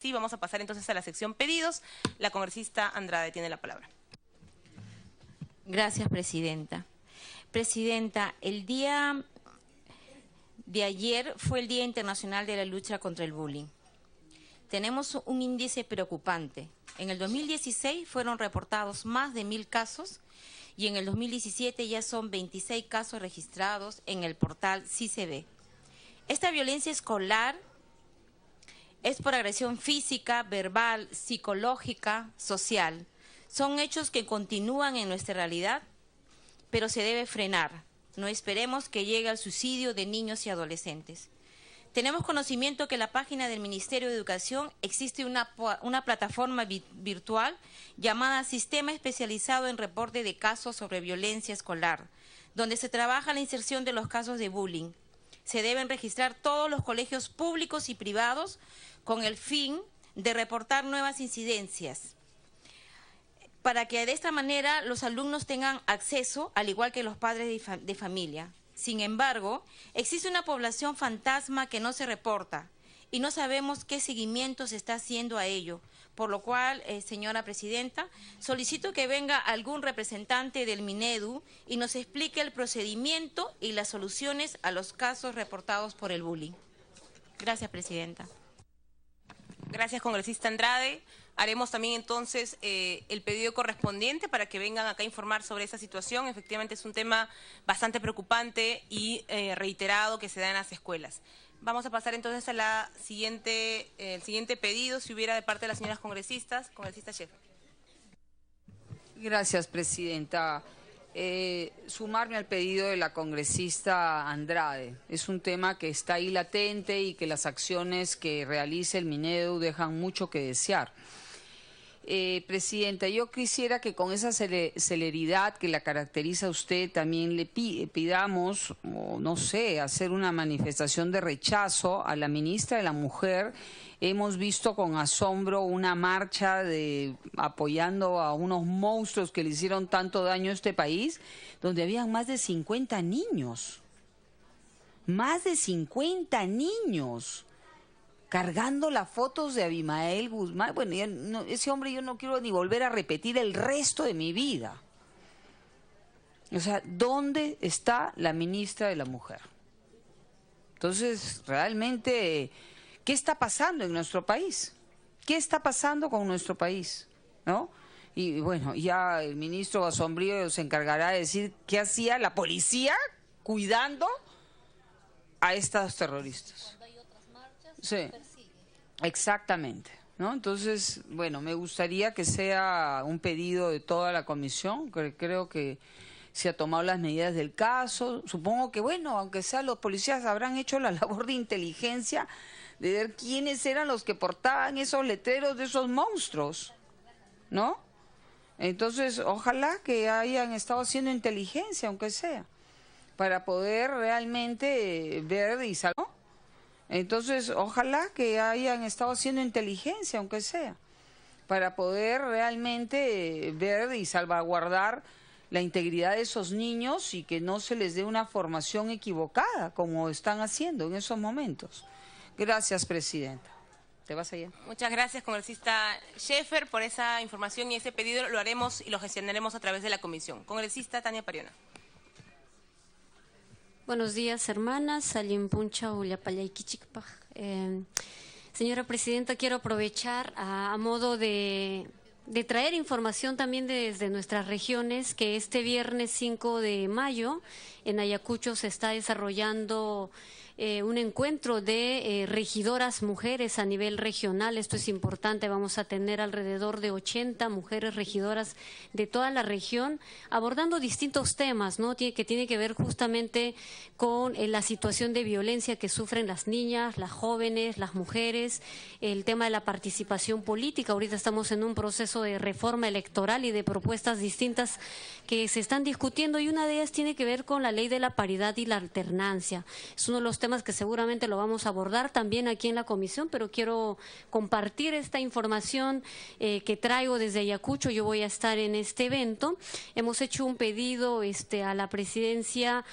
Sí, vamos a pasar entonces a la sección pedidos. La congresista Andrade tiene la palabra. Gracias, presidenta. Presidenta, el día de ayer fue el Día Internacional de la Lucha contra el Bullying. Tenemos un índice preocupante. En el 2016 fueron reportados más de 1000 casos y en el 2017 ya son 26 casos registrados en el portal CICB. Esta violencia escolar es por agresión física, verbal, psicológica, social. Son hechos que continúan en nuestra realidad, pero se debe frenar. No esperemos que llegue al suicidio de niños y adolescentes. Tenemos conocimiento que en la página del Ministerio de Educación existe una plataforma virtual llamada Sistema Especializado en Reporte de Casos sobre Violencia Escolar, donde se trabaja la inserción de los casos de bullying. Se deben registrar todos los colegios públicos y privados con el fin de reportar nuevas incidencias, para que de esta manera los alumnos tengan acceso, al igual que los padres de familia. Sin embargo, existe una población fantasma que no se reporta y no sabemos qué seguimiento se está haciendo a ello, por lo cual, señora presidenta, solicito que venga algún representante del Minedu y nos explique el procedimiento y las soluciones a los casos reportados por el bullying. Gracias, presidenta. Gracias, congresista Andrade. Haremos también entonces el pedido correspondiente para que vengan acá a informar sobre esa situación. Efectivamente es un tema bastante preocupante y reiterado que se da en las escuelas. Vamos a pasar entonces a la el siguiente pedido, si hubiera de parte de las señoras congresistas. Congresista Schaefer. Gracias, presidenta. Sumarme al pedido de la congresista Andrade. Es un tema que está ahí latente y que las acciones que realiza el Minedu dejan mucho que desear. Presidenta, yo quisiera que con esa celeridad que la caracteriza a usted también le pidamos, o no sé, hacer una manifestación de rechazo a la ministra de la Mujer. Hemos visto con asombro una marcha apoyando a unos monstruos que le hicieron tanto daño a este país, donde habían más de 50 niños. Más de 50 niños. Cargando las fotos de Abimael Guzmán. Bueno, ese hombre yo no quiero ni volver a repetir el resto de mi vida. O sea, ¿dónde está la ministra de la Mujer? Entonces, realmente, ¿qué está pasando en nuestro país? ¿Qué está pasando con nuestro país? ¿No? Y bueno, ya el ministro Basombrío se encargará de decir qué hacía la policía cuidando a estos terroristas. Sí, exactamente, ¿no? Entonces, bueno, me gustaría que sea un pedido de toda la comisión, que creo que se ha tomado las medidas del caso. Supongo que, bueno, aunque sea los policías habrán hecho la labor de inteligencia de ver quiénes eran los que portaban esos letreros de esos monstruos, ¿no? Entonces, ojalá que hayan estado haciendo inteligencia, aunque sea, para poder realmente ver y salvar. Entonces, ojalá que hayan estado haciendo inteligencia, aunque sea, para poder realmente ver y salvaguardar la integridad de esos niños y que no se les dé una formación equivocada, como están haciendo en esos momentos. Gracias, presidenta. ¿Te vas allá? Muchas gracias, congresista Schaefer, por esa información y ese pedido lo haremos y lo gestionaremos a través de la comisión. Congresista Tania Pariona. Buenos días, hermanas. Señora presidenta, quiero aprovechar a modo de traer información también desde nuestras regiones, que este viernes 5 de mayo en Ayacucho se está desarrollando un encuentro de regidoras mujeres a nivel regional. Esto es importante, vamos a tener alrededor de 80 mujeres regidoras de toda la región abordando distintos temas, ¿no? Que tiene que ver justamente con la situación de violencia que sufren las niñas, las jóvenes, las mujeres, el tema de la participación política. Ahorita estamos en un proceso de reforma electoral y de propuestas distintas que se están discutiendo y una de ellas tiene que ver con la ley de la paridad y la alternancia. Es uno de los temas temas que seguramente lo vamos a abordar también aquí en la comisión, pero quiero compartir esta información que traigo desde Ayacucho. Yo voy a estar en este evento. Hemos hecho un pedido a la presidencia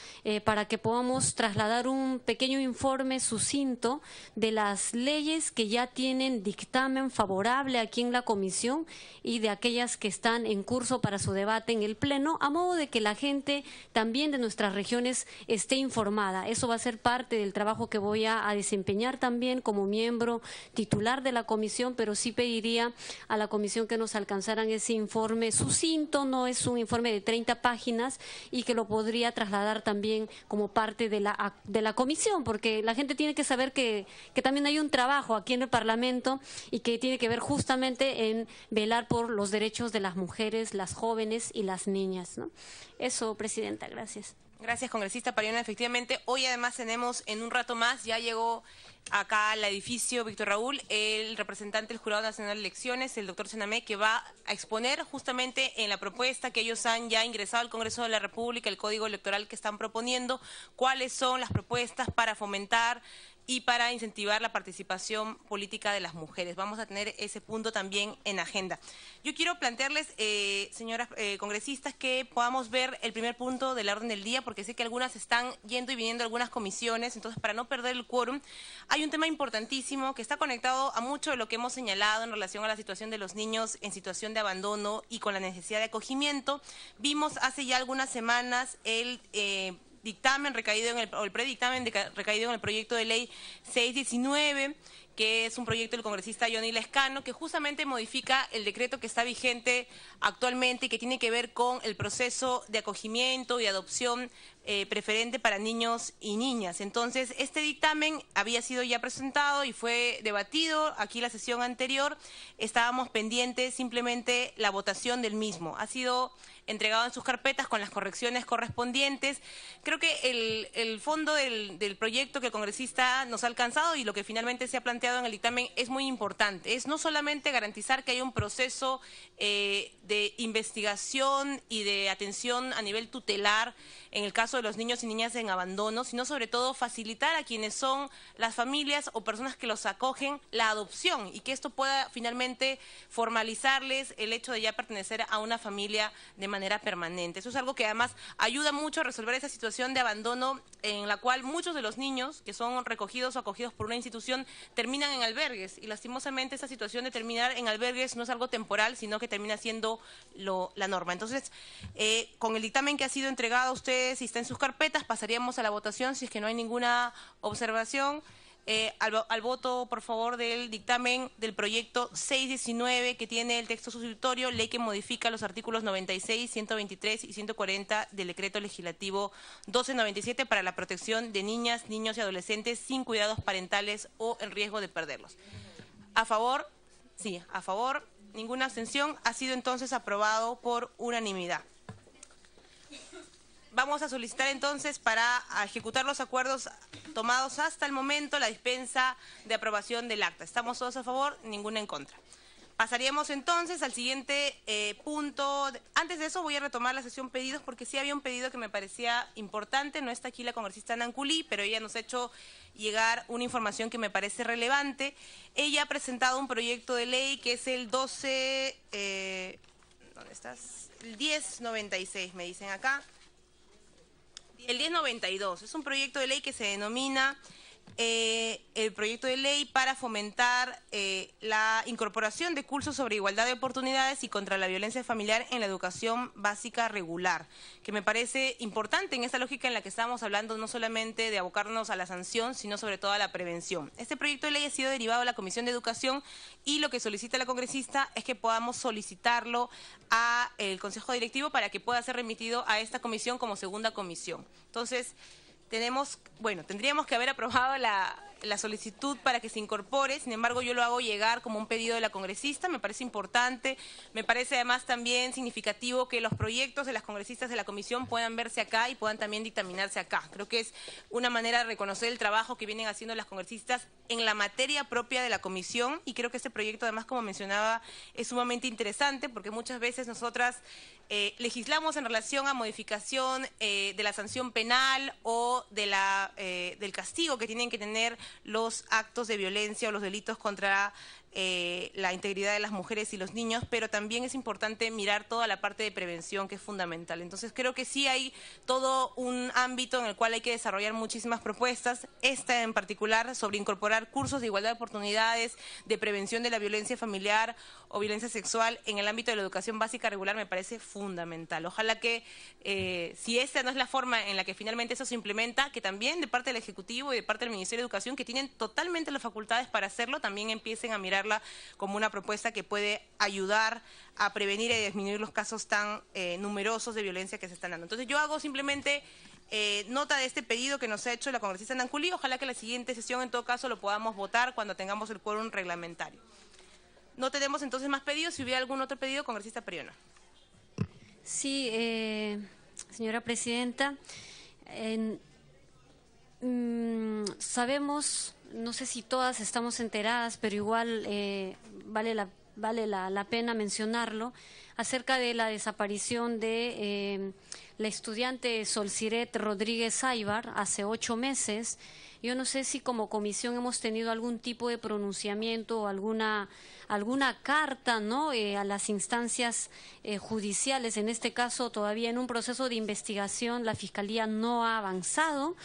para que podamos trasladar un pequeño informe sucinto de las leyes que ya tienen dictamen favorable aquí en la comisión y de aquellas que están en curso para su debate en el Pleno, a modo de que la gente también de nuestras regiones esté informada. Eso va a ser parte del trabajo que voy a desempeñar también como miembro titular de la comisión, pero sí pediría a la comisión que nos alcanzaran ese informe sucinto, no es un informe de 30 páginas, y que lo podría trasladar también como parte de la comisión, porque la gente tiene que saber que también hay un trabajo aquí en el Parlamento y que tiene que ver justamente en velar por los derechos de las mujeres, las jóvenes y las niñas, ¿no? Eso, Presidenta, gracias. Gracias, congresista Pariona. Efectivamente, hoy además tenemos en un rato más, ya llegó acá al edificio Víctor Raúl, el representante del Jurado Nacional de Elecciones, el doctor Senamé, que va a exponer justamente en la propuesta que ellos han ya ingresado al Congreso de la República, el Código Electoral que están proponiendo, cuáles son las propuestas para fomentar y para incentivar la participación política de las mujeres. Vamos a tener ese punto también en agenda. Yo quiero plantearles, señoras congresistas, que podamos ver el primer punto del orden del día, porque sé que algunas están yendo y viniendo a algunas comisiones, entonces para no perder el quórum, hay un tema importantísimo que está conectado a mucho de lo que hemos señalado en relación a la situación de los niños en situación de abandono y con la necesidad de acogimiento. Vimos hace ya algunas semanas el dictamen recaído en el predictamen recaído en el proyecto de ley 619, que es un proyecto del congresista Johnny Lescano, que justamente modifica el decreto que está vigente actualmente y que tiene que ver con el proceso de acogimiento y adopción preferente para niños y niñas. Entonces, este dictamen había sido ya presentado y fue debatido aquí la sesión anterior. Estábamos pendientes simplemente la votación del mismo. Ha sido entregado en sus carpetas con las correcciones correspondientes. Creo que el fondo del proyecto que el congresista nos ha alcanzado y lo que finalmente se ha planteado en el dictamen es muy importante. Es no solamente garantizar que hay un proceso de investigación y de atención a nivel tutelar en el caso de los niños y niñas en abandono, sino sobre todo facilitar a quienes son las familias o personas que los acogen la adopción y que esto pueda finalmente formalizarles el hecho de ya pertenecer a una familia de manera permanente. Eso es algo que además ayuda mucho a resolver esa situación de abandono en la cual muchos de los niños que son recogidos o acogidos por una institución terminan en albergues, y lastimosamente esa situación de terminar en albergues no es algo temporal, sino que termina siendo la norma. Entonces, con el dictamen que ha sido entregado a ustedes y está en sus carpetas, pasaríamos a la votación si es que no hay ninguna observación. Al voto, por favor, del dictamen del proyecto 619, que tiene el texto sustitutorio, ley que modifica los artículos 96, 123 y 140 del decreto legislativo 1297 para la protección de niñas, niños y adolescentes sin cuidados parentales o en riesgo de perderlos. ¿A favor? Sí, a favor. Ninguna abstención. Ha sido entonces aprobado por unanimidad. Vamos a solicitar entonces para ejecutar los acuerdos tomados hasta el momento la dispensa de aprobación del acta. ¿Estamos todos a favor? Ninguna en contra. Pasaríamos entonces al siguiente punto. Antes de eso voy a retomar la sesión pedidos porque sí había un pedido que me parecía importante. No está aquí la congresista Nanculí, pero ella nos ha hecho llegar una información que me parece relevante. Ella ha presentado un proyecto de ley que es el 12... ¿dónde estás? El 1096, me dicen acá. El 1092 es un proyecto de ley que se denomina el proyecto de ley para fomentar la incorporación de cursos sobre igualdad de oportunidades y contra la violencia familiar en la educación básica regular, que me parece importante en esta lógica en la que estamos hablando no solamente de abocarnos a la sanción, sino sobre todo a la prevención. Este proyecto de ley ha sido derivado a la Comisión de Educación y lo que solicita la congresista es que podamos solicitarlo al Consejo Directivo para que pueda ser remitido a esta comisión como segunda comisión. Entonces, tendríamos que haber aprobado la solicitud para que se incorpore, sin embargo yo lo hago llegar como un pedido de la congresista, me parece importante, me parece además también significativo que los proyectos de las congresistas de la comisión puedan verse acá y puedan también dictaminarse acá. Creo que es una manera de reconocer el trabajo que vienen haciendo las congresistas en la materia propia de la comisión, y creo que este proyecto además, como mencionaba, es sumamente interesante porque muchas veces nosotras legislamos en relación a modificación de la sanción penal o de del castigo que tienen que tener los actos de violencia o los delitos contra la integridad de las mujeres y los niños, pero también es importante mirar toda la parte de prevención, que es fundamental. Entonces creo que sí hay todo un ámbito en el cual hay que desarrollar muchísimas propuestas, esta en particular sobre incorporar cursos de igualdad de oportunidades, de prevención de la violencia familiar o violencia sexual en el ámbito de la educación básica regular, me parece fundamental. Ojalá que si esta no es la forma en la que finalmente eso se implementa, que también de parte del Ejecutivo y de parte del Ministerio de Educación, que tienen totalmente las facultades para hacerlo, también empiecen a mirarla como una propuesta que puede ayudar a prevenir y disminuir los casos tan numerosos de violencia que se están dando. Entonces yo hago simplemente nota de este pedido que nos ha hecho la congresista Nanculi. Ojalá que la siguiente sesión en todo caso lo podamos votar cuando tengamos el quórum reglamentario. No tenemos entonces más pedidos. Si hubiera algún otro pedido, congresista Periona. Sí, señora presidenta, sabemos, no sé si todas estamos enteradas, pero igual vale la pena mencionarlo, acerca de la desaparición de la estudiante Solciret Rodríguez Aybar hace 8 meses. Yo no sé si como comisión hemos tenido algún tipo de pronunciamiento o alguna carta, ¿no?, a las instancias judiciales. En este caso, todavía en un proceso de investigación, la Fiscalía no ha avanzado.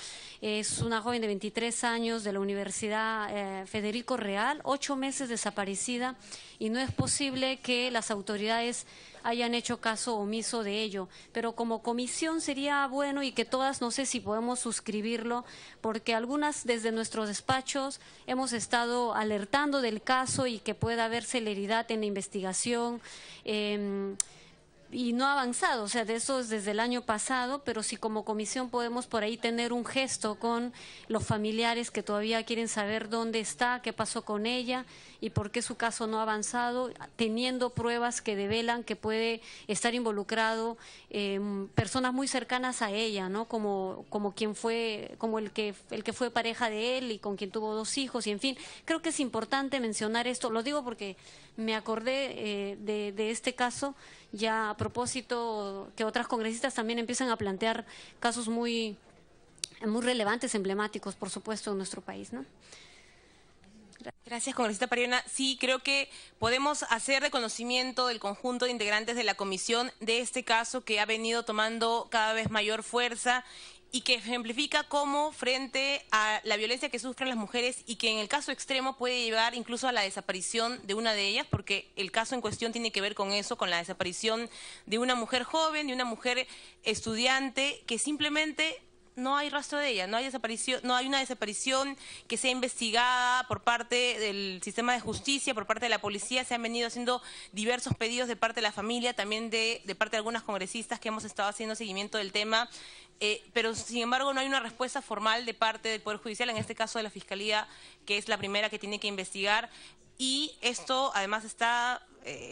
Es una joven de 23 años de la Universidad Federico Real, 8 meses desaparecida, y no es posible que las autoridades hayan hecho caso omiso de ello. Pero como comisión sería bueno, y que todas, no sé si podemos suscribirlo, porque algunas desde nuestros despachos hemos estado alertando del caso y que pueda haber celeridad en la investigación, y no ha avanzado, o sea, de eso es desde el año pasado, pero si como comisión podemos por ahí tener un gesto con los familiares que todavía quieren saber dónde está, qué pasó con ella y por qué su caso no ha avanzado, teniendo pruebas que develan que puede estar involucrado personas muy cercanas a ella, ¿no?, como quien fue, como el que fue pareja de él y con quien tuvo 2 hijos, y en fin, creo que es importante mencionar esto. Lo digo porque me acordé de este caso, ya a propósito que otras congresistas también empiezan a plantear casos muy relevantes, emblemáticos, por supuesto, en nuestro país, ¿no? Gracias, congresista Periona. Sí, creo que podemos hacer reconocimiento del conjunto de integrantes de la comisión de este caso que ha venido tomando cada vez mayor fuerza y que ejemplifica cómo frente a la violencia que sufren las mujeres, y que en el caso extremo puede llevar incluso a la desaparición de una de ellas, porque el caso en cuestión tiene que ver con eso, con la desaparición de una mujer joven, de una mujer estudiante, que simplemente no hay rastro de ella, no hay una desaparición que sea investigada por parte del sistema de justicia, por parte de la policía. Se han venido haciendo diversos pedidos de parte de la familia, también de parte de algunas congresistas que hemos estado haciendo seguimiento del tema, pero sin embargo no hay una respuesta formal de parte del Poder Judicial, en este caso de la Fiscalía, que es la primera que tiene que investigar, y esto además está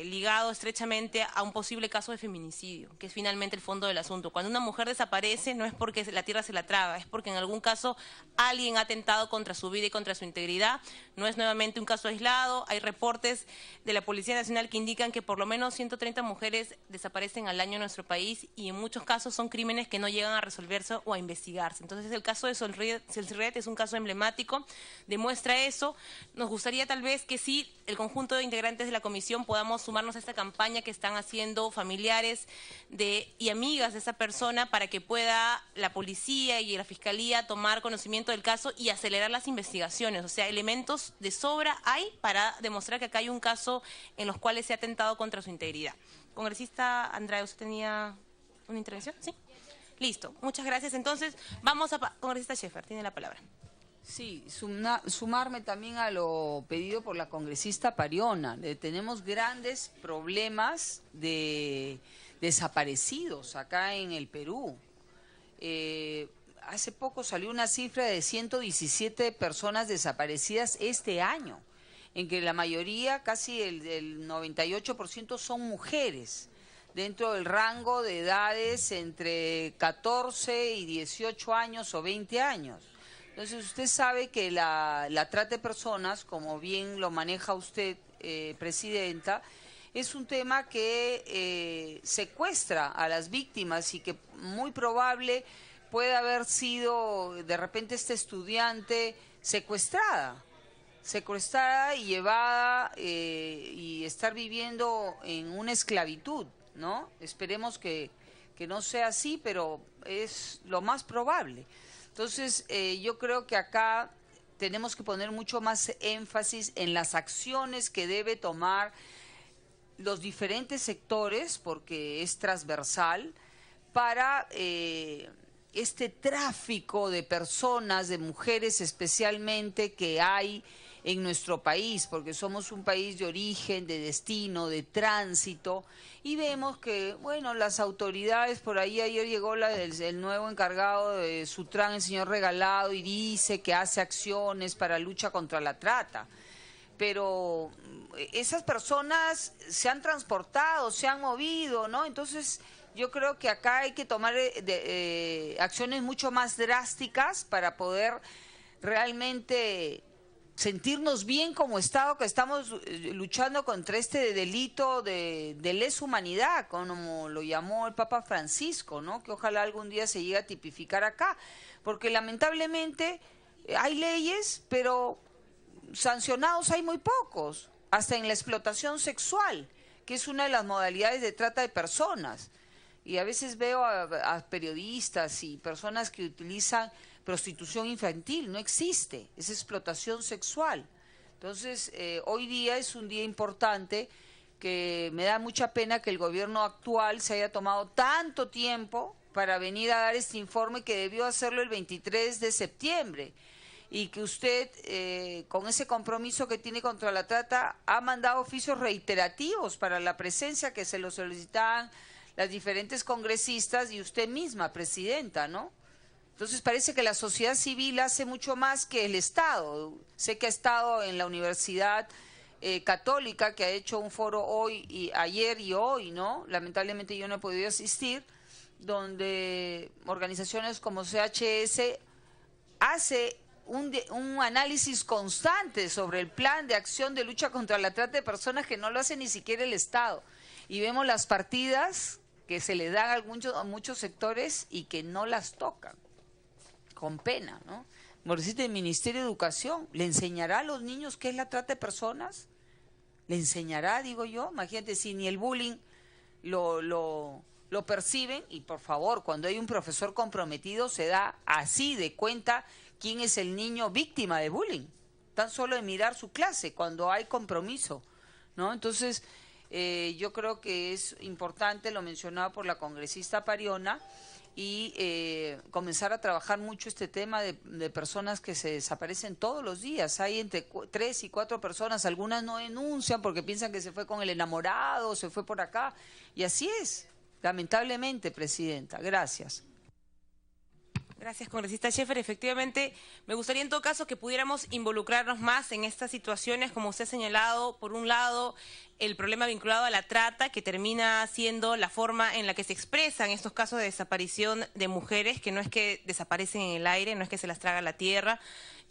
ligado estrechamente a un posible caso de feminicidio, que es finalmente el fondo del asunto. Cuando una mujer desaparece no es porque la tierra se la traga, es porque en algún caso alguien ha atentado contra su vida y contra su integridad. No es nuevamente un caso aislado. Hay reportes de la Policía Nacional que indican que por lo menos 130 mujeres desaparecen al año en nuestro país, y en muchos casos son crímenes que no llegan a resolverse o a investigarse. Entonces el caso de Solciret es un caso emblemático, demuestra eso. Nos gustaría tal vez que sí, el conjunto de integrantes de la comisión podamos sumarnos a esta campaña que están haciendo familiares y amigas de esa persona, para que pueda la policía y la fiscalía tomar conocimiento del caso y acelerar las investigaciones. O sea, elementos de sobra hay para demostrar que acá hay un caso en los cuales se ha atentado contra su integridad. Congresista Andrade, ¿usted tenía una intervención? ¿Sí? Listo, muchas gracias. Entonces, vamos a... Congresista Scheffer, tiene la palabra. Sí, sumarme también a lo pedido por la congresista Periona. Tenemos grandes problemas de desaparecidos acá en el Perú. hace poco salió una cifra de 117 personas desaparecidas este año, en que la mayoría, casi el 98% son mujeres, dentro del rango de edades entre 14 y 18 años o 20 años. Entonces usted sabe que la trata de personas, como bien lo maneja usted, Presidenta, es un tema que secuestra a las víctimas y que muy probable puede haber sido de repente este estudiante secuestrada y llevada y estar viviendo en una esclavitud, ¿no? Esperemos que no sea así, pero es lo más probable. Entonces, yo creo que acá tenemos que poner mucho más énfasis en las acciones que debe tomar los diferentes sectores, porque es transversal, para este tráfico de personas, de mujeres especialmente, que hay en nuestro país, porque somos un país de origen, de destino, de tránsito, y vemos que, bueno, las autoridades, por ahí ayer llegó el nuevo encargado de Sutran, el señor Regalado, y dice que hace acciones para lucha contra la trata, pero esas personas se han transportado, se han movido, ¿no? Entonces yo creo que acá hay que tomar acciones mucho más drásticas para poder realmente sentirnos bien como Estado, que estamos luchando contra este delito de lesa humanidad, como lo llamó el Papa Francisco, ¿no? Que ojalá algún día se llegue a tipificar acá, porque lamentablemente hay leyes, pero sancionados hay muy pocos, hasta en la explotación sexual, que es una de las modalidades de trata de personas. Y a veces veo a periodistas y personas que utilizan prostitución infantil, no existe, es explotación sexual. Entonces, hoy día es un día importante, que me da mucha pena que el gobierno actual se haya tomado tanto tiempo para venir a dar este informe, que debió hacerlo el 23 de septiembre, y que usted, con ese compromiso que tiene contra la trata, ha mandado oficios reiterativos para la presencia que se lo solicitaban las diferentes congresistas y usted misma, Presidenta, ¿no? Entonces parece que la sociedad civil hace mucho más que el Estado. Sé que ha estado en la Universidad Católica, que ha hecho un foro ayer y hoy, ¿no? Lamentablemente yo no he podido asistir, donde organizaciones como CHS hace un análisis constante sobre el plan de acción de lucha contra la trata de personas, que no lo hace ni siquiera el Estado. Y vemos las partidas que se le dan a muchos sectores y que no las tocan, con pena, ¿no? Morcita, el Ministerio de Educación, ¿le enseñará a los niños qué es la trata de personas? ¿Le enseñará, digo yo? Imagínate, si ni el bullying lo perciben, y por favor, cuando hay un profesor comprometido, se da así de cuenta quién es el niño víctima de bullying, tan solo de mirar su clase, cuando hay compromiso, ¿no? Entonces, yo creo que es importante, lo mencionaba por la congresista Pariona, y comenzar a trabajar mucho este tema de personas que se desaparecen todos los días. Hay entre 3 y 4 personas, algunas no denuncian porque piensan que se fue con el enamorado, se fue por acá, y así es, lamentablemente, Presidenta. Gracias. Gracias, congresista Scheffer. Efectivamente, me gustaría en todo caso que pudiéramos involucrarnos más en estas situaciones, como usted ha señalado, por un lado, el problema vinculado a la trata, que termina siendo la forma en la que se expresan estos casos de desaparición de mujeres, que no es que desaparecen en el aire, no es que se las traga la tierra,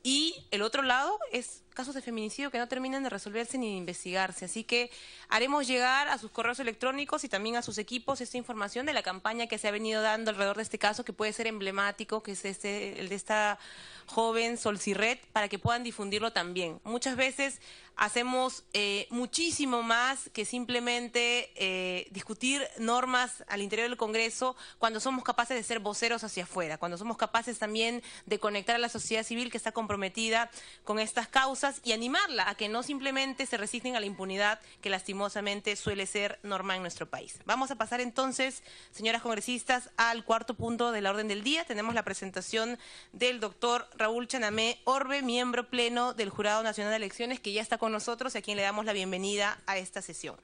y el otro lado es casos de feminicidio que no terminan de resolverse ni de investigarse. Así que haremos llegar a sus correos electrónicos y también a sus equipos esta información de la campaña que se ha venido dando alrededor de este caso, que puede ser emblemático, que es el de esta joven Solcirret, para que puedan difundirlo también. Muchas veces hacemos muchísimo más que simplemente discutir normas al interior del Congreso, cuando somos capaces de ser voceros hacia afuera, cuando somos capaces también de conectar a la sociedad civil que está comprometida con estas causas y animarla a que no simplemente se resisten a la impunidad que lastimosamente suele ser norma en nuestro país. Vamos a pasar entonces, señoras congresistas, al cuarto punto de la orden del día. Tenemos la presentación del doctor Raúl Chanamé Orbe, miembro pleno del Jurado Nacional de Elecciones, que ya está con nosotros y a quien le damos la bienvenida a esta sesión.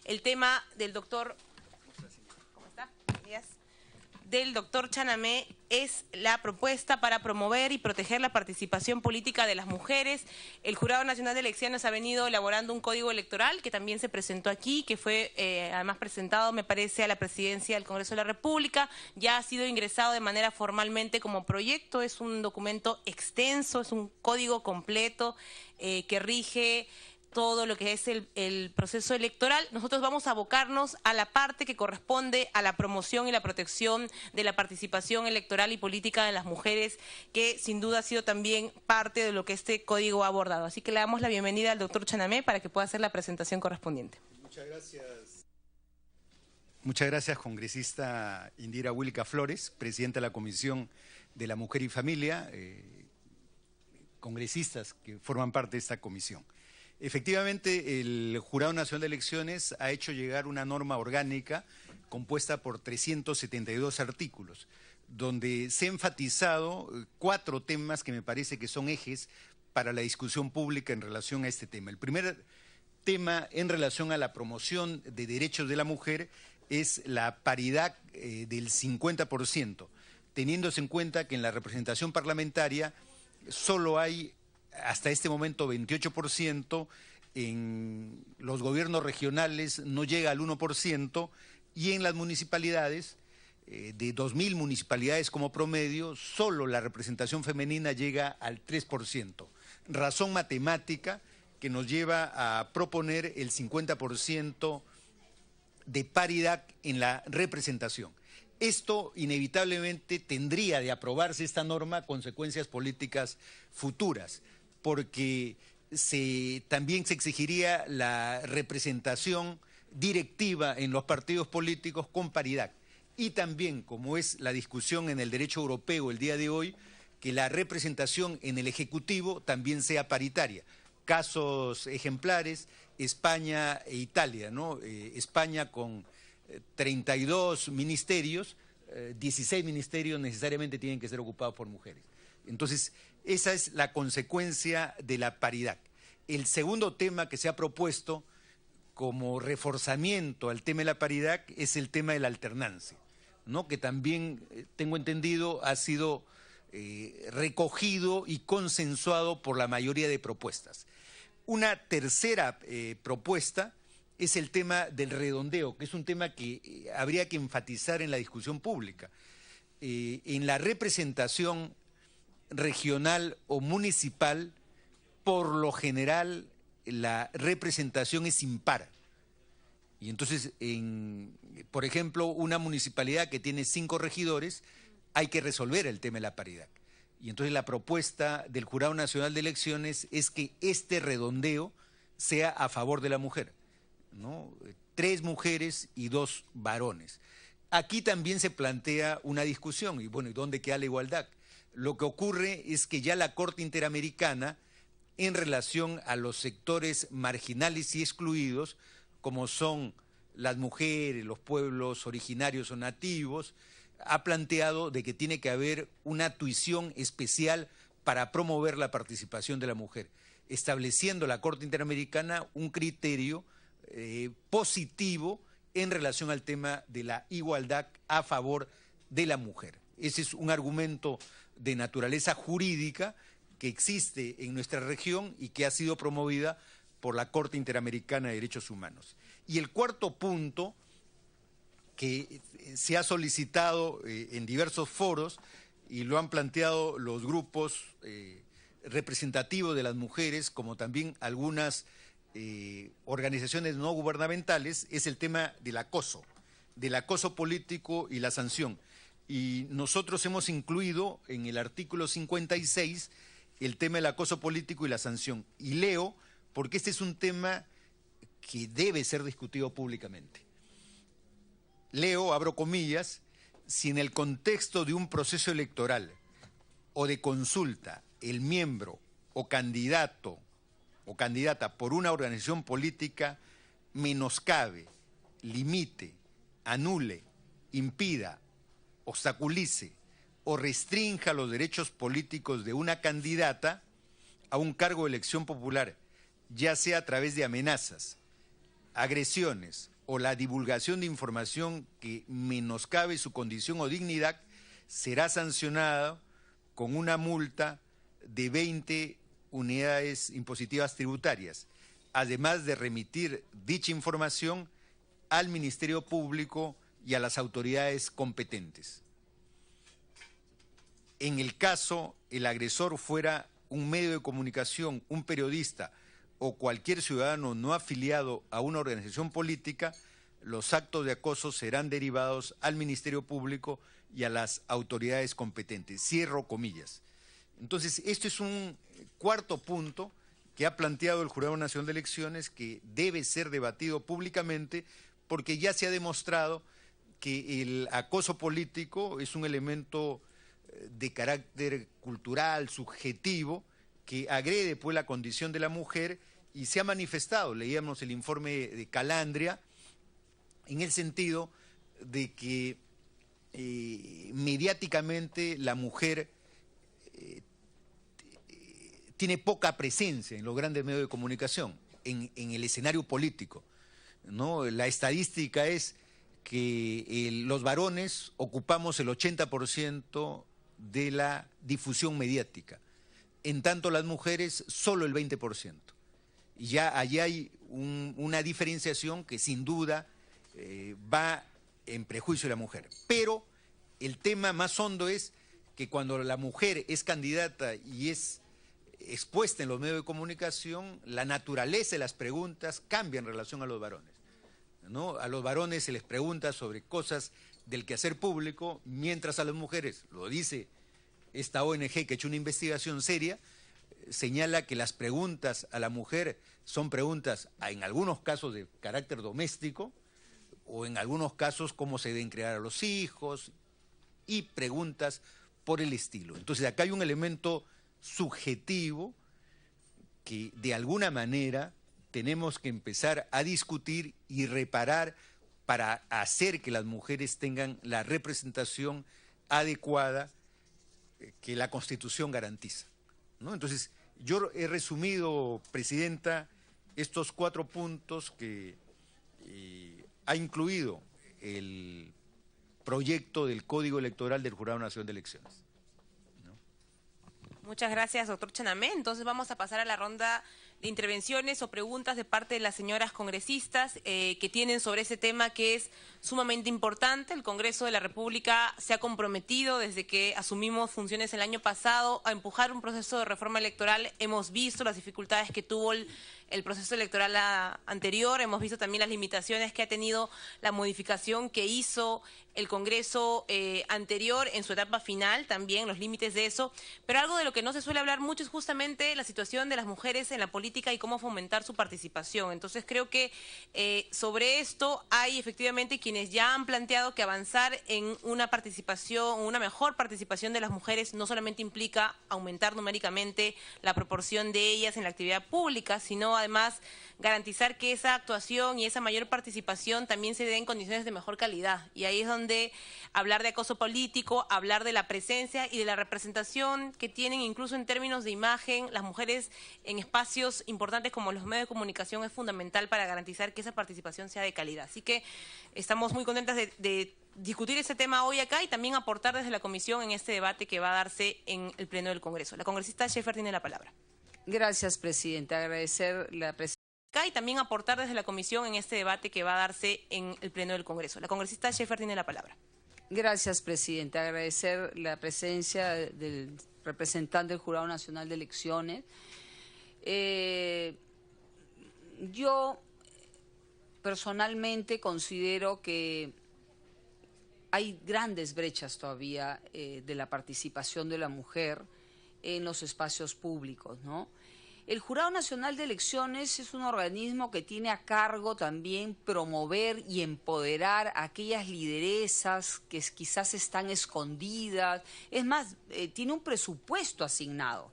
El tema del doctor... ¿Cómo está? del doctor Chanamé es la propuesta para promover y proteger la participación política de las mujeres. El Jurado Nacional de Elecciones ha venido elaborando un código electoral que también se presentó aquí, que fue además presentado, me parece, a la Presidencia del Congreso de la República. Ya ha sido ingresado de manera formalmente como proyecto. Es un documento extenso, es un código completo que rige todo lo que es el proceso electoral. Nosotros vamos a abocarnos a la parte que corresponde a la promoción y la protección de la participación electoral y política de las mujeres, que sin duda ha sido también parte de lo que este código ha abordado. Así que le damos la bienvenida al doctor Chanamé para que pueda hacer la presentación correspondiente. Muchas gracias. Muchas gracias, congresista Indira Wilca Flores, presidenta de la Comisión de la Mujer y Familia, congresistas que forman parte de esta comisión. Efectivamente, el Jurado Nacional de Elecciones ha hecho llegar una norma orgánica compuesta por 372 artículos, donde se han enfatizado 4 temas que me parece que son ejes para la discusión pública en relación a este tema. El primer tema en relación a la promoción de derechos de la mujer es la paridad del 50%, teniéndose en cuenta que en la representación parlamentaria solo hay hasta este momento 28%, en los gobiernos regionales no llega al 1% y en las municipalidades, de 2.000 municipalidades como promedio, solo la representación femenina llega al 3%. Razón matemática que nos lleva a proponer el 50% de paridad en la representación. Esto inevitablemente tendría de aprobarse esta norma consecuencias políticas futuras, porque también se exigiría la representación directiva en los partidos políticos con paridad. Y también, como es la discusión en el derecho europeo el día de hoy, que la representación en el Ejecutivo también sea paritaria. Casos ejemplares, España e Italia, ¿no? España con 32 ministerios, 16 ministerios necesariamente tienen que ser ocupados por mujeres. Entonces, esa es la consecuencia de la paridad. El segundo tema que se ha propuesto como reforzamiento al tema de la paridad es el tema de la alternancia, ¿no? Que también, tengo entendido, ha sido recogido y consensuado por la mayoría de propuestas. Una tercera propuesta es el tema del redondeo, que es un tema que habría que enfatizar en la discusión pública. En la representación regional o municipal, por lo general, la representación es impar. Y entonces, por ejemplo, una municipalidad que tiene 5 regidores, hay que resolver el tema de la paridad. Y entonces la propuesta del Jurado Nacional de Elecciones es que este redondeo sea a favor de la mujer, ¿no? 3 mujeres y 2 varones. Aquí también se plantea una discusión, y bueno, ¿y dónde queda la igualdad? Lo que ocurre es que ya la Corte Interamericana, en relación a los sectores marginales y excluidos, como son las mujeres, los pueblos originarios o nativos, ha planteado de que tiene que haber una tuición especial para promover la participación de la mujer, estableciendo la Corte Interamericana un criterio positivo en relación al tema de la igualdad a favor de la mujer. Ese es un argumento de naturaleza jurídica que existe en nuestra región y que ha sido promovida por la Corte Interamericana de Derechos Humanos. Y el cuarto punto, que se ha solicitado en diversos foros y lo han planteado los grupos representativos de las mujeres, como también algunas organizaciones no gubernamentales, es el tema del acoso político y la sanción. Y nosotros hemos incluido en el artículo 56 el tema del acoso político y la sanción. Y leo, porque este es un tema que debe ser discutido públicamente. Leo, abro comillas, si en el contexto de un proceso electoral o de consulta el miembro o candidato o candidata por una organización política menoscabe, limite, anule, impida, obstaculice o restrinja los derechos políticos de una candidata a un cargo de elección popular, ya sea a través de amenazas, agresiones o la divulgación de información que menoscabe su condición o dignidad será sancionado con una multa de 20 unidades impositivas tributarias, además de remitir dicha información al Ministerio Público y a las autoridades competentes. En el caso el agresor fuera un medio de comunicación, un periodista o cualquier ciudadano no afiliado a una organización política, los actos de acoso serán derivados al Ministerio Público y a las autoridades competentes. Cierro comillas. Entonces, esto es un cuarto punto que ha planteado el Jurado Nacional de Elecciones que debe ser debatido públicamente porque ya se ha demostrado que el acoso político es un elemento de carácter cultural, subjetivo, que agrede pues la condición de la mujer y se ha manifestado, leíamos el informe de Calandria, en el sentido de que mediáticamente la mujer tiene poca presencia en los grandes medios de comunicación, en el escenario político, ¿no? La estadística es que los varones ocupamos el 80% de la difusión mediática, en tanto las mujeres solo el 20%. Y ya allí hay una diferenciación que sin duda va en prejuicio de la mujer. Pero el tema más hondo es que cuando la mujer es candidata y es expuesta en los medios de comunicación, la naturaleza de las preguntas cambia en relación a los varones, ¿no? A los varones se les pregunta sobre cosas del quehacer público, mientras a las mujeres, lo dice esta ONG que ha hecho una investigación seria, señala que las preguntas a la mujer son preguntas, en algunos casos de carácter doméstico, o en algunos casos cómo se deben crear a los hijos, y preguntas por el estilo. Entonces acá hay un elemento subjetivo que de alguna manera tenemos que empezar a discutir y reparar para hacer que las mujeres tengan la representación adecuada que la Constitución garantiza, ¿no? Entonces, yo he resumido, Presidenta, estos 4 puntos que ha incluido el proyecto del Código Electoral del Jurado Nacional de Elecciones. Muchas gracias, doctor Chanamé. Entonces vamos a pasar a la ronda de intervenciones o preguntas de parte de las señoras congresistas que tienen sobre ese tema que es sumamente importante. El Congreso de la República se ha comprometido desde que asumimos funciones el año pasado a empujar un proceso de reforma electoral. Hemos visto las dificultades que tuvo el proceso electoral anterior, hemos visto también las limitaciones que ha tenido la modificación que hizo el Congreso anterior en su etapa final, también los límites de eso, pero algo de lo que no se suele hablar mucho es justamente la situación de las mujeres en la política y cómo fomentar su participación. Entonces creo que sobre esto hay efectivamente quienes ya han planteado que avanzar en una participación, una mejor participación de las mujeres no solamente implica aumentar numéricamente la proporción de ellas en la actividad pública, sino además garantizar que esa actuación y esa mayor participación también se dé en condiciones de mejor calidad. Y ahí es donde hablar de acoso político, hablar de la presencia y de la representación que tienen incluso en términos de imagen las mujeres en espacios importantes como los medios de comunicación es fundamental para garantizar que esa participación sea de calidad. Así que estamos muy contentas de discutir ese tema hoy acá y también aportar desde la comisión en este debate que va a darse en el Pleno del Congreso. La congresista Schaeffer tiene la palabra. Gracias, Presidenta. Agradecer la presencia. Y también aportar desde la comisión en este debate que va a darse en el Pleno del Congreso. La congresista Schaeffer tiene la palabra. Gracias, Presidenta. Agradecer la presencia del representante del Jurado Nacional de Elecciones. Yo personalmente considero que hay grandes brechas todavía de la participación de la mujer en los espacios públicos, ¿no? El Jurado Nacional de Elecciones es un organismo que tiene a cargo también promover y empoderar a aquellas lideresas que quizás están escondidas. Es más, tiene un presupuesto asignado.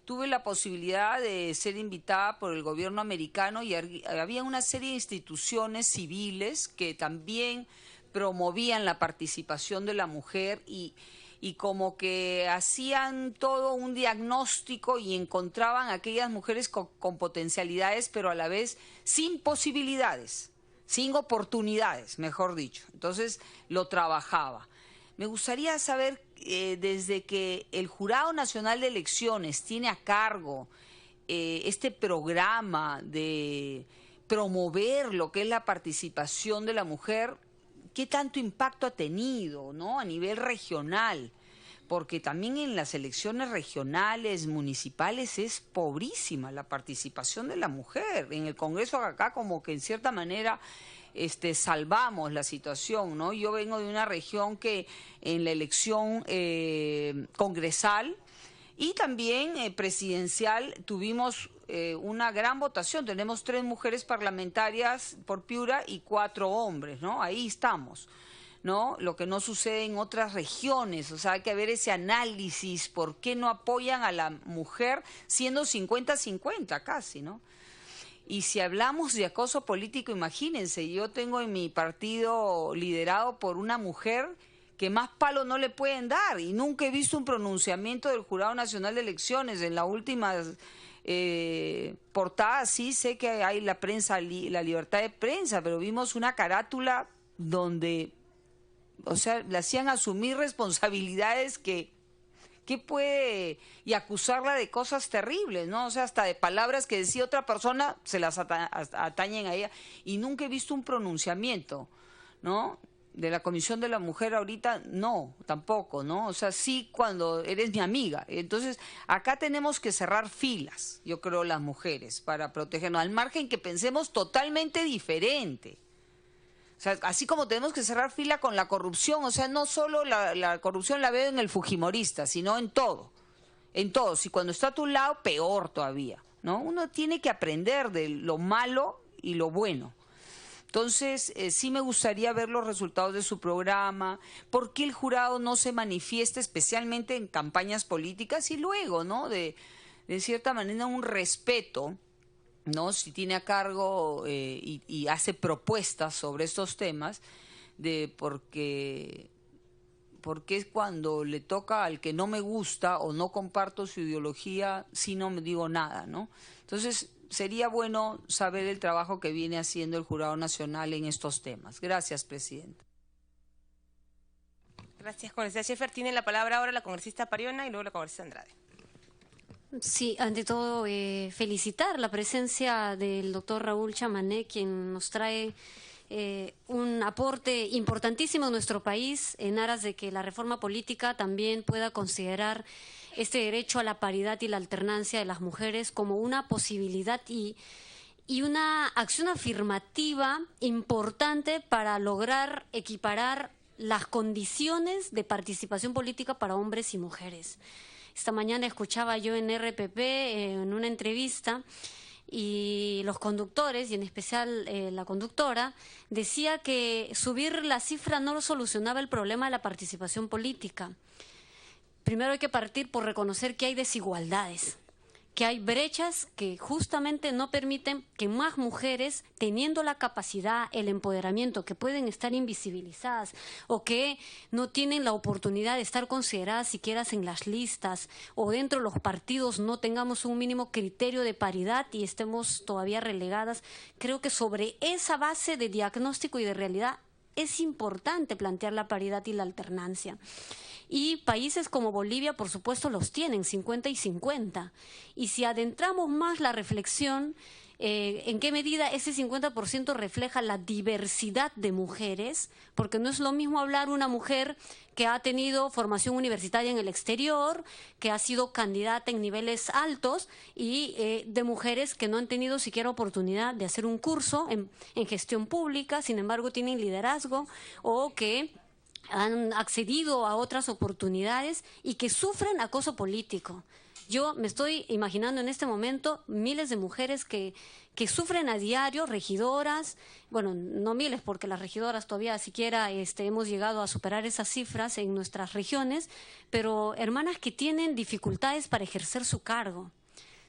Tuve la posibilidad de ser invitada por el gobierno americano y había una serie de instituciones civiles que también promovían la participación de la mujer y como que hacían todo un diagnóstico y encontraban a aquellas mujeres con potencialidades, pero a la vez sin posibilidades, sin oportunidades, mejor dicho. Entonces lo trabajaba. Me gustaría saber, desde que el Jurado Nacional de Elecciones tiene a cargo este programa de promover lo que es la participación de la mujer, ¿qué tanto impacto ha tenido, ¿no?, a nivel regional? Porque también en las elecciones regionales, municipales, es pobrísima la participación de la mujer. En el Congreso acá como que en cierta manera salvamos la situación, ¿no? Yo vengo de una región que en la elección congresal y también presidencial tuvimos una gran votación. Tenemos 3 mujeres parlamentarias por Piura y 4 hombres, ¿no? Ahí estamos, ¿no? Lo que no sucede en otras regiones. O sea, hay que ver ese análisis, por qué no apoyan a la mujer siendo 50-50 casi, ¿no? Y si hablamos de acoso político, imagínense, yo tengo en mi partido liderado por una mujer que más palo no le pueden dar, y nunca he visto un pronunciamiento del Jurado Nacional de Elecciones. En la última portada sí sé que hay la prensa, la libertad de prensa, pero vimos una carátula donde, o sea, le hacían asumir responsabilidades que puede, y acusarla de cosas terribles, ¿no? O sea, hasta de palabras que decía otra persona se las atañen a ella, y nunca he visto un pronunciamiento, ¿no?, de la Comisión de la Mujer ahorita, no, tampoco, ¿no? O sea, sí cuando eres mi amiga. Entonces, acá tenemos que cerrar filas, yo creo, las mujeres, para protegernos, al margen que pensemos totalmente diferente. O sea, así como tenemos que cerrar fila con la corrupción, o sea, no solo la corrupción la veo en el fujimorista, sino en todo. En todo. Si cuando está a tu lado, peor todavía, ¿no? Uno tiene que aprender de lo malo y lo bueno. Entonces, sí me gustaría ver los resultados de su programa, por qué el jurado no se manifiesta especialmente en campañas políticas y luego, ¿no?, de cierta manera un respeto, ¿no?, si tiene a cargo y hace propuestas sobre estos temas, de porque es cuando le toca al que no me gusta o no comparto su ideología, sí no me digo nada, ¿no? Entonces, sería bueno saber el trabajo que viene haciendo el Jurado Nacional en estos temas. Gracias, Presidenta. Gracias, congresista Scheffer. Tiene la palabra ahora la congresista Pariona y luego la congresista Andrade. Sí, ante todo, felicitar la presencia del doctor Raúl Chamané, quien nos trae un aporte importantísimo a nuestro país en aras de que la reforma política también pueda considerar este derecho a la paridad y la alternancia de las mujeres como una posibilidad y una acción afirmativa importante para lograr equiparar las condiciones de participación política para hombres y mujeres. Esta mañana escuchaba yo en RPP, en una entrevista, y los conductores, y en especial la conductora, decía que subir la cifra no solucionaba el problema de la participación política. Primero hay que partir por reconocer que hay desigualdades, que hay brechas que justamente no permiten que más mujeres, teniendo la capacidad, el empoderamiento, que pueden estar invisibilizadas o que no tienen la oportunidad de estar consideradas siquiera en las listas o dentro de los partidos, no tengamos un mínimo criterio de paridad y estemos todavía relegadas. Creo que sobre esa base de diagnóstico y de realidad es importante plantear la paridad y la alternancia. Y países como Bolivia, por supuesto, los tienen 50 y 50. Y si adentramos más la reflexión, ¿en qué medida ese 50% refleja la diversidad de mujeres? Porque no es lo mismo hablar una mujer que ha tenido formación universitaria en el exterior, que ha sido candidata en niveles altos, y de mujeres que no han tenido siquiera oportunidad de hacer un curso en gestión pública, sin embargo tienen liderazgo, o que han accedido a otras oportunidades y que sufren acoso político. Yo me estoy imaginando en este momento miles de mujeres que sufren a diario, regidoras, bueno, no miles porque las regidoras todavía siquiera hemos llegado a superar esas cifras en nuestras regiones, pero hermanas que tienen dificultades para ejercer su cargo.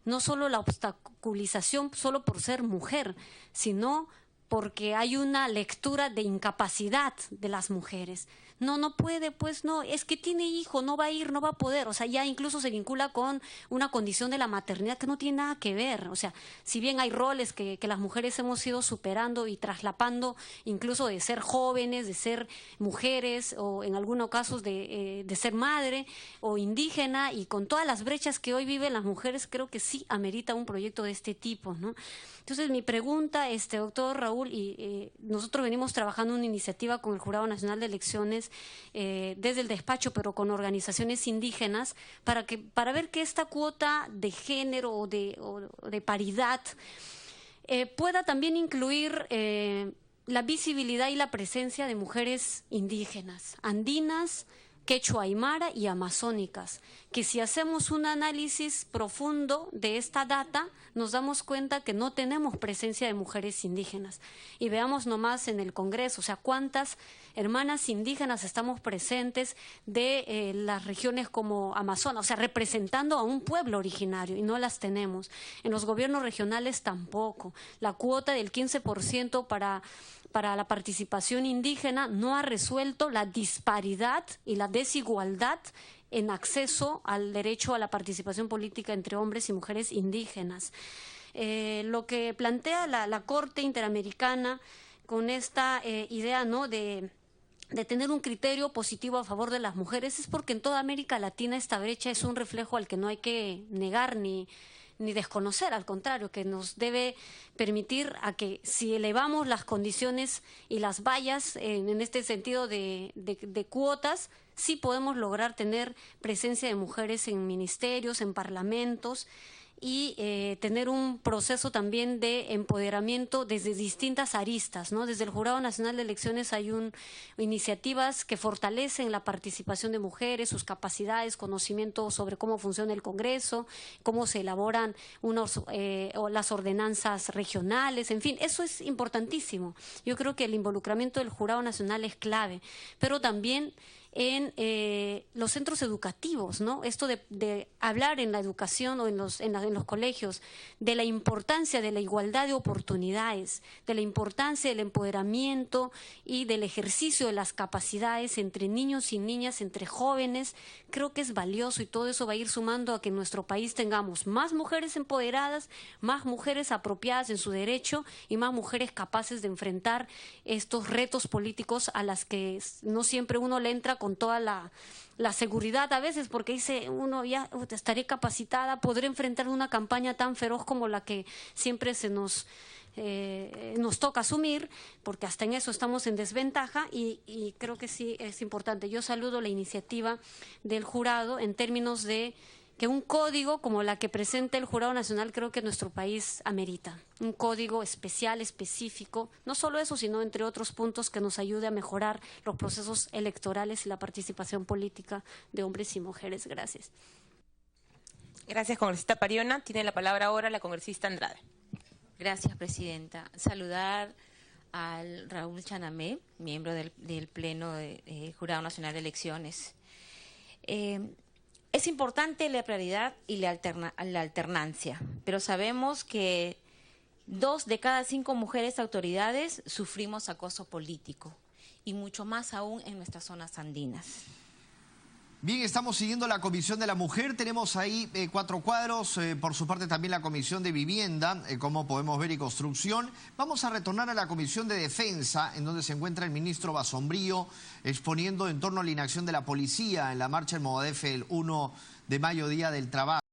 No solo la obstaculización solo por ser mujer, sino porque hay una lectura de incapacidad de las mujeres. No puede, pues no, es que tiene hijo, no va a ir, no va a poder. O sea, ya incluso se vincula con una condición de la maternidad que no tiene nada que ver. O sea, si bien hay roles que las mujeres hemos ido superando y traslapando, incluso de ser jóvenes, de ser mujeres, o en algunos casos de ser madre o indígena, y con todas las brechas que hoy viven las mujeres, creo que sí amerita un proyecto de este tipo, ¿no? Entonces, mi pregunta, doctor Raúl, y nosotros venimos trabajando una iniciativa con el Jurado Nacional de Elecciones desde el despacho, pero con organizaciones indígenas, para ver que esta cuota de género o de paridad pueda también incluir la visibilidad y la presencia de mujeres indígenas, andinas, quechua aymara y amazónicas, que si hacemos un análisis profundo de esta data, nos damos cuenta que no tenemos presencia de mujeres indígenas. Y veamos nomás en el Congreso, o sea, cuántas hermanas indígenas estamos presentes de las regiones como Amazonas, o sea, representando a un pueblo originario, y no las tenemos. En los gobiernos regionales tampoco. La cuota del 15% para la participación indígena no ha resuelto la disparidad y la desigualdad en acceso al derecho a la participación política entre hombres y mujeres indígenas. Lo que plantea la Corte Interamericana con esta idea, ¿no?, de tener un criterio positivo a favor de las mujeres, es porque en toda América Latina esta brecha es un reflejo al que no hay que negar ni desconocer, al contrario, que nos debe permitir a que, si elevamos las condiciones y las vallas en este sentido de cuotas, sí podemos lograr tener presencia de mujeres en ministerios, en parlamentos, y tener un proceso también de empoderamiento desde distintas aristas, ¿no? Desde el Jurado Nacional de Elecciones hay iniciativas que fortalecen la participación de mujeres, sus capacidades, conocimiento sobre cómo funciona el Congreso, cómo se elaboran las ordenanzas regionales, en fin, eso es importantísimo. Yo creo que el involucramiento del Jurado Nacional es clave, pero también en los centros educativos, ¿no? Esto de hablar en la educación o en los colegios de la importancia de la igualdad de oportunidades, de la importancia del empoderamiento y del ejercicio de las capacidades entre niños y niñas, entre jóvenes, creo que es valioso, y todo eso va a ir sumando a que en nuestro país tengamos más mujeres empoderadas, más mujeres apropiadas en su derecho y más mujeres capaces de enfrentar estos retos políticos a las que no siempre uno le entra con toda la seguridad a veces, porque dice uno, ya estaré capacitada, podré enfrentar una campaña tan feroz como la que siempre nos toca asumir, porque hasta en eso estamos en desventaja, y creo que sí es importante. Yo saludo la iniciativa del jurado en términos de que un código como la que presenta el Jurado Nacional, creo que nuestro país amerita. Un código especial, específico, no solo eso, sino entre otros puntos que nos ayude a mejorar los procesos electorales y la participación política de hombres y mujeres. Gracias. Gracias, congresista Pariona. Tiene la palabra ahora la congresista Andrade. Gracias, presidenta. Saludar al Raúl Chanamé, miembro del Pleno del Jurado Nacional de Elecciones. Es importante la pluralidad y la alternancia, pero sabemos que 2 de cada 5 mujeres autoridades sufrimos acoso político, y mucho más aún en nuestras zonas andinas. Bien, estamos siguiendo la Comisión de la Mujer, tenemos ahí 4 cuadros, por su parte también la Comisión de Vivienda, como podemos ver, y Construcción. Vamos a retornar a la Comisión de Defensa, en donde se encuentra el ministro Basombrío exponiendo en torno a la inacción de la policía en la marcha en Movadef el 1 de mayo, Día del Trabajo.